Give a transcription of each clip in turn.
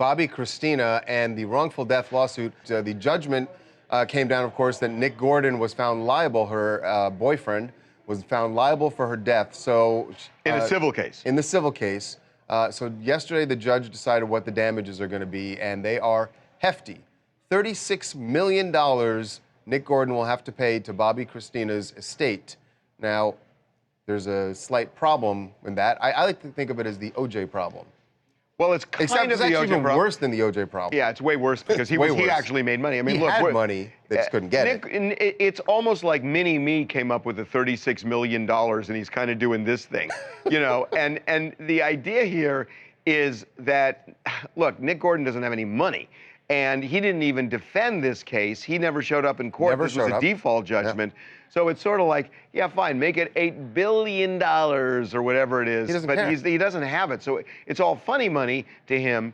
Bobbi Kristina and the wrongful death lawsuit. The judgment came down, of course, that Nick Gordon was found liable, her boyfriend was found liable for her death. So in a civil case. In the civil case. So yesterday, the judge decided what the damages are going to be, and they are hefty. $36 million Nick Gordon will have to pay to Bobbi Kristina's estate. Now, there's a slight problem in that. I like to think of it as the OJ problem. Well, it's kind of the OJ even problem. worse than the OJ problem. Yeah, it's way worse because he actually made money. I mean, he look, had money, they just couldn't get it. It's almost like Mini-Me came up with the $36 million, and he's kind of doing this thing, you know. And the idea here is that, look, Nick Gordon doesn't have any money. And he didn't even defend this case. He never showed up in court. This was a default judgment. Yeah. So it's sort of like, yeah, fine, make it $8 billion or whatever it is. He doesn't have it. So it's all funny money to him.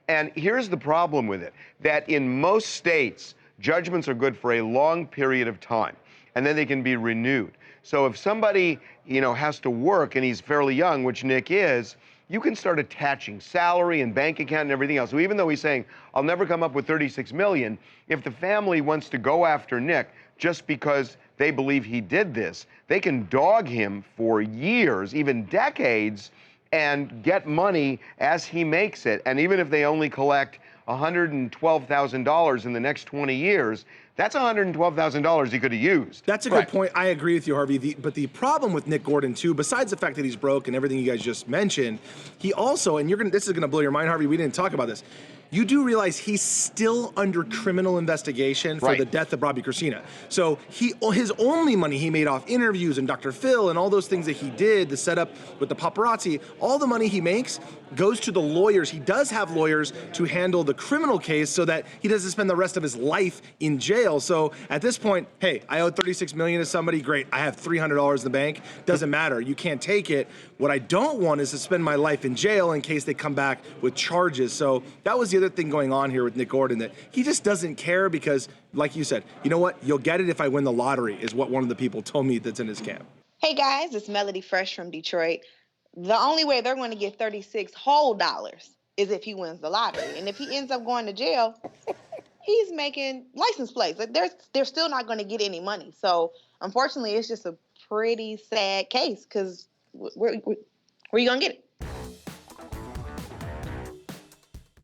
And here's the problem with it, that in most states, judgments are good for a long period of time, and then they can be renewed. So if somebody, you know, has to work and he's fairly young, which Nick is, you can start attaching salary and bank account and everything else. So even though he's saying, I'll never come up with $36 million, if the family wants to go after Nick just because they believe he did this, they can dog him for years, even decades, and get money as he makes it. And even if they only collect $112,000 in the next 20 years, that's $112,000 he could have used. That's a good point. I agree with you, Harvey. But the problem with Nick Gordon, too, besides the fact that he's broke and everything you guys just mentioned, he also, and this is going to blow your mind, Harvey, we didn't talk about this. You do realize he's still under criminal investigation for the death of Bobbi Kristina. So his only money he made off interviews and Dr. Phil and all those things that he did, the setup with the paparazzi, all the money he makes goes to the lawyers. He does have lawyers to handle the criminal case so that he doesn't spend the rest of his life in jail. So at this point, hey, I owe $36 million to somebody, great. I have $300 in the bank. Doesn't matter. You can't take it. What I don't want is to spend my life in jail in case they come back with charges. So that was the other thing going on here with Nick Gordon, that he just doesn't care because, like you said, you know what? You'll get it if I win the lottery, is what one of the people told me that's in his camp. Hey guys, it's Melody Fresh from Detroit. The only way they're going to get 36 whole dollars is if he wins the lottery. And if he ends up going to jail, he's making license plates. They're still not going to get any money. So unfortunately, it's just a pretty sad case because where are you going to get it?